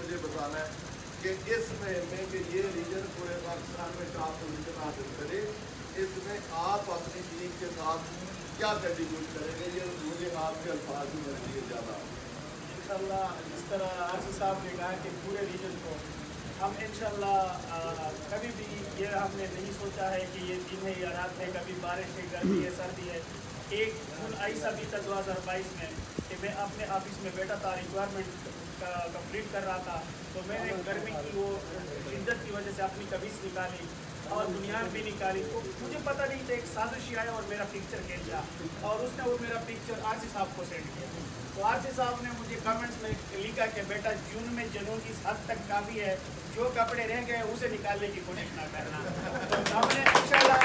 मुझे बताना है कि इस में कि ये रीजन पूरे पाकिस्तान में टॉप पोजीशन हासिल करे, इसमें आप अपनी टीम के साथ क्या कंट्रीब्यूट करेंगे, ये मुझे आपके अल्फाज में मिल रही है ज़्यादा। इंशाल्लाह जिस तरह आसिफ साहब ने कहा कि पूरे रीजन को हम इंशाल्लाह कभी भी ये हमने नहीं सोचा है कि ये दिन है या रात है, कभी बारिश है, गर्मी है, सर्दी है। एक जून ऐसा बीता 2022 में कि मैं अपने ऑफिस में बैठा था, रिक्वायरमेंट का कंप्लीट कर रहा था, तो मैंने गर्मी की वो शिद्दत की वजह से अपनी कमीज निकाली और दुनिया में भी निकाली। तो मुझे पता नहीं था, एक साजिश आया और मेरा पिक्चर खींचा और उसने वो मेरा पिक्चर आसिफ साहब को सेंड किया। तो आसिफ साहब ने मुझे कमेंट्स में लिखा कि बेटा जून में जुनून इस हद तक काफ़ी है, जो कपड़े रह गए उसे निकालने की कोशिश ना करना। तो हमने इंशाल्लाह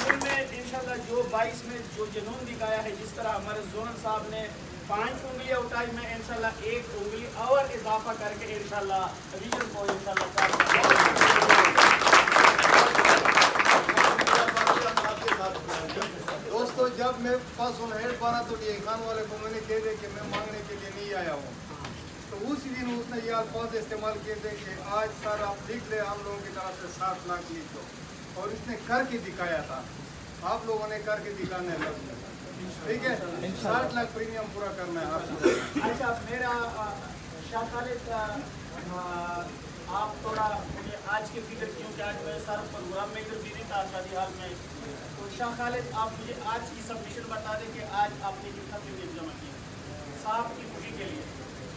जून में इंशाल्लाह जो 22 में जो जुनून दिखाया है, जिस तरह हमारे जोनल साहब ने 5 उंगलियां उठाई, मैं इंशाल्लाह 1 उंगली और इजाफा करके इंशाल्लाह रीजन को इंशाल्लाह दोस्तों, जब मैं फर्स्ट ऑन हेड बना तो ये खान वाले को मैंने कह दिया कि मैं मांगने के लिए नहीं आया हूँ, तो उसी दिन उसने ये अल्फाज इस्तेमाल किए थे कि आज सर आप लिख रहे हम लोगों की तरफ से 60 लाख लिख दो, और इसने करके दिखाया था, आप लोगों ने करके दिखाने लगे। ठीक है, 60 लाख प्रीमियम पूरा करना है आपको। अच्छा, मेरा शाह खालिद आप थोड़ा मुझे आज के फिक्र, क्योंकि आज मैं सारा प्रोग्राम में इधर बिजी था शादी हाल में, तो शाह खालिद आप मुझे आज की सबमिशन बता दें कि आज आपने कितना प्रीमियम जमा किया साहब की खुशी के लिए।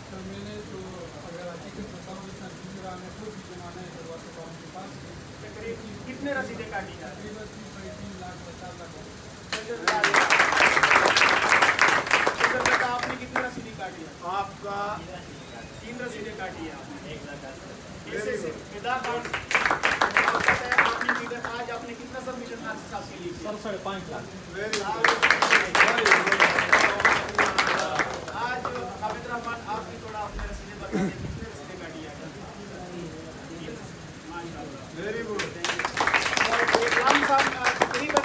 सर मैंने तो अगर हकीकत बताऊँ, इतना दूसरा मैं खुद भी जमाना है करवा सकता हूँ उनके पास। कितने रसीदें काटी हैं? तकरीबन 3 लाख 50 लाख। आपने कितनी रसीदें काटी है? आपका 3 रसीदें काटी है आपने। आज आपने कितना सबमिशन आसिफ साहब के लिए? सर 5.5 लाख। आज हामिद रहमान आपकी थोड़ा अपने रसीदें बता दें, कितने रसीदें काटी है? Very good.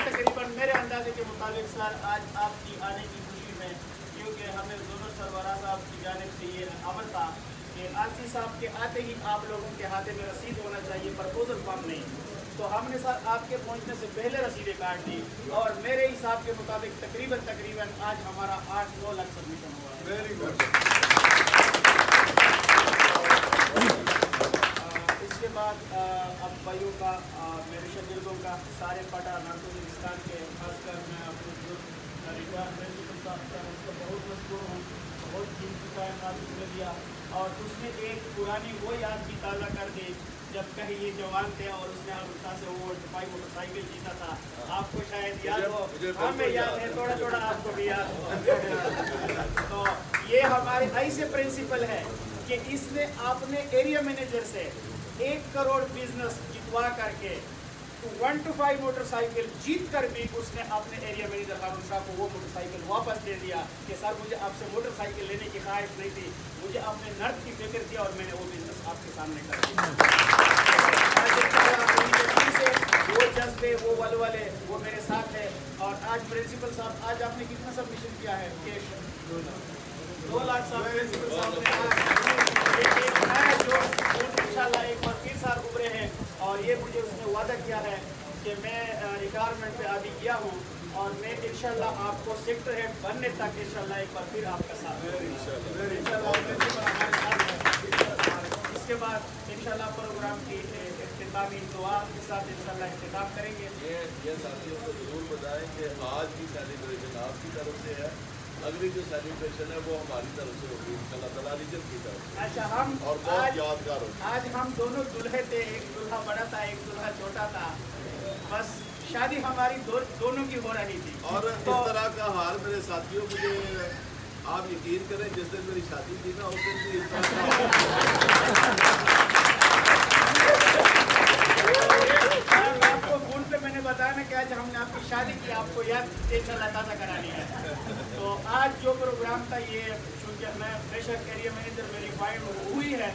तकरीबन मेरे अंदाजे के मुताबिक सर आज आपकी आने की खुशी में, क्योंकि हमें जोनल सरवरा साहब की जानिब से ये अमर था कि आसिफ साहब के आते ही आप लोगों के हाथे में रसीद होना चाहिए, प्रपोजल फॉर्म नहीं। तो हमने सर आपके पहुंचने से पहले रसीदें काट दी और मेरे हिसाब के मुताबिक तकरीबन आज हमारा 8-9 लाख सबमिशन हुआ है। Very good. इसके बाद अब भाइयों का, मेरे शगिर्दों का, सारे पटा नार्कोजिस्तान के, खासकर मैं अपने रिटायर प्रिंसिपल साहब का उसका बहुत मशहूर हूँ, बहुत कीमती टाइम आज उसने दिया और उसने एक पुरानी वो याद भी ताज़ा कर दी जब कहीं ये जवान थे और उसने अमृता से वो दुबई मोटरसाइकिल जीता था। आपको शायद याद हो, हमें याद है, थोड़ा थोड़ा आपको भी याद हो। तो ये हमारे ऐसे प्रिंसिपल है कि इसने अपने एरिया मैनेजर से 1 करोड़ बिजनेस जितवा करके 1 to 5 मोटरसाइकिल जीत कर भी उसने अपने एरिया मैनेजर हारून शाह को वो मोटरसाइकिल वापस दे दिया कि सर मुझे आपसे मोटरसाइकिल लेने की ख्वाहिश नहीं थी, मुझे आपने नर्क की फिक्र थी और मैंने वो बिजनेस आपके सामने कर दिया। वो जज्बे, वो वलवले, वो मेरे साथ है। और आज प्रिंसिपल साहब, आज आपने कितना सबमिशन किया है? कैश 2 लाख साहब प्रिंसिपल साहब ने जो इंशाल्लाह एक बार फिर साल उभरे हैं और ये मुझे उसने वादा किया है कि मैं रिटायरमेंट पे अभी गया हूँ और मैं इंशाल्लाह आपको सेक्टर हेड बनने तक इंशाल्लाह एक बार फिर आपका साथ इसके बाद इंशाल्लाह प्रोग्राम की इख्तितामी दुआ के साथ इंशाल्लाह इख्तिताम करेंगे। ये साथियों को जरूर बताएं कि आज की सेलिब्रेशन आपकी तरफ से है, अगली जो सेलिब्रेशन है वो हमारी तरफ से होगी इंशाल्लाह ताला रीजन की तरफ। अच्छा, हम और बहुत यादगार होगी। आज हम दोनों दुल्हे थे, एक दुल्हा बड़ा था, एक दुल्हा छोटा था, बस शादी हमारी दोनों की हो रही थी। और इस तरह का हाल मेरे साथियों, मुझे आप यकीन करें जिस दिन मेरी शादी थी ना उस दिन भी इस तरह आपको फोन पे मैंने बताया ना कि आज हमने आपकी शादी की, आपको याद इंशाल्लाह ताज़ा करानी है। तो आज जो प्रोग्राम था ये, चूँकि मैं प्रेशर एरिया मैनेजर मेरी फाइल हुई है,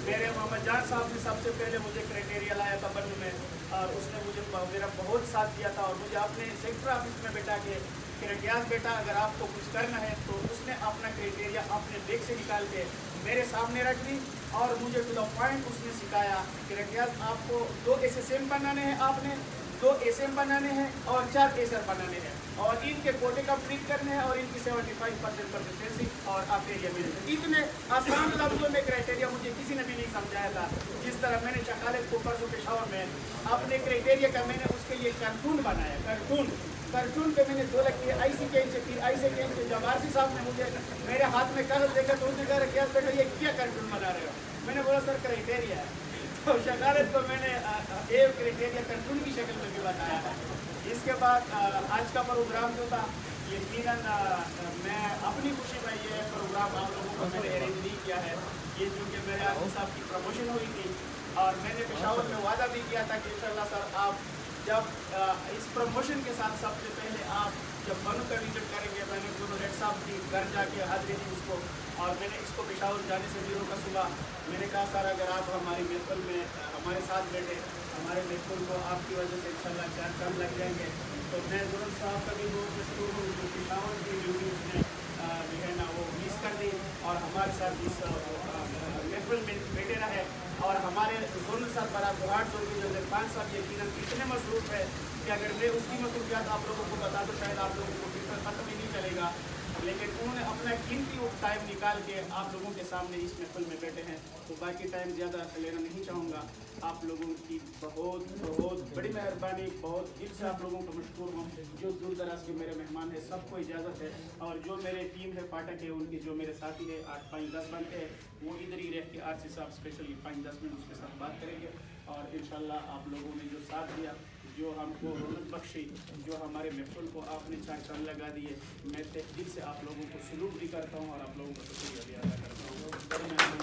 मेरे मोहम्मद जान साहब ने सबसे पहले मुझे क्राइटेरिया लाया था बंद में और उसने मुझे मेरा बहुत साथ दिया था और मुझे अपने सेक्टर ऑफिस में बैठा के क्राइटेरिया बेटा अगर आपको कुछ करना है तो उसने अपना क्राइटेरिया अपने बैग से निकाल के मेरे सामने रख दी और मुझे टू द पॉइंट उसने सिखाया कि रियाज आपको 2 SSM बनाने हैं, आपने 2 SM बनाने हैं और 4 एसर बनाने हैं और इनके कोटे कंप्लीट करने हैं और इनकी 75% परसेंटेंसी और आप एरिया मिले। इतने आसान लफ्जों में क्राइटेरिया मुझे किसी ने भी नहीं समझाया था। जिस तरह मैंने शाह को परसों पेशावर में अपने क्राइटेरिया का मैंने उसके लिए कार्टून बनाया, कार्टून पे मैंने 2 लग के IC के इंच फिर IC के इंच। जब RC साहब ने मुझे मेरे हाथ में कागज देखा तो उसने कहा क्या बेटा ये क्या कार्टून बना रहे हो? मैंने बोला सर क्राइटेरिया है। तो शकालत को मैंने एक क्राइटेरिया कार्टून की शक्ल में भी बताया है। इसके बाद आज का प्रोग्राम जो था यकीनन मैं अपनी खुशी में ये प्रोग्राम आप लोगों को मैंने अरेंज नहीं किया है। ये चूँकि मेरे आसिफ साहब की प्रमोशन हुई थी और मैंने पेशावर में वादा भी किया था कि इंशाल्लाह सर आप जब इस प्रमोशन के साथ सबसे पहले आप जब मनु का विजिट करेंगे, मैंने गुरु हेड साहब की घर जाके हाजिरी दी उसको और मैंने इसको पेशावर जाने से भी रोका सुबह। मैंने कहा सर अगर आप हमारी महफिल में हमारे साथ बैठे, हमारे महफिल को आपकी वजह से इंशाल्लाह 4 चांद लग जाएंगे। तो मैं गुरु साहब का भी बहुत मशहूर हूँ जो पेशावर की ड्यूटी उसने जो है ना वो मिस कर दी और हमारे साथ इस महफिल में बैठे रहे। और हमारे जोनल सर बड़ा बुहाट जोन के जो इरफान साहब यकीनन इतने मसरूफ़ है कि अगर मैं उसकी मसरूफियात आप लोगों को बता तो शायद आप लोगों को फिर ख़त्म ही नहीं चलेगा। लेकिन उन्होंने अपना कीमती वो टाइम निकाल के आप लोगों के सामने इस महफिल में बैठे हैं। तो बाकी टाइम ज़्यादा लेना नहीं चाहूँगा। आप लोगों की बहुत बहुत बड़ी मेहरबानी, बहुत दिल से आप लोगों को मशकूर हूँ। जो दूर दराज के मेरे मेहमान हैं सबको इजाज़त है और जो मेरे टीम है फाटक है उनके जो मेरे साथी है 8, 5, 10 बनते हैं वो इधर ही रह के RC साहब स्पेशली 5-10 मिनट उसके साथ बात करेंगे और इंशाल्लाह आप लोगों ने जो साथ दिया, जो हमको रौनक बख्शी, जो हमारे महफिल को आपने 4 चांद लगा दिए, मैं दिल से आप लोगों को सलूट भी करता हूँ और आप लोगों का शुक्रिया भी अदा करता हूँ।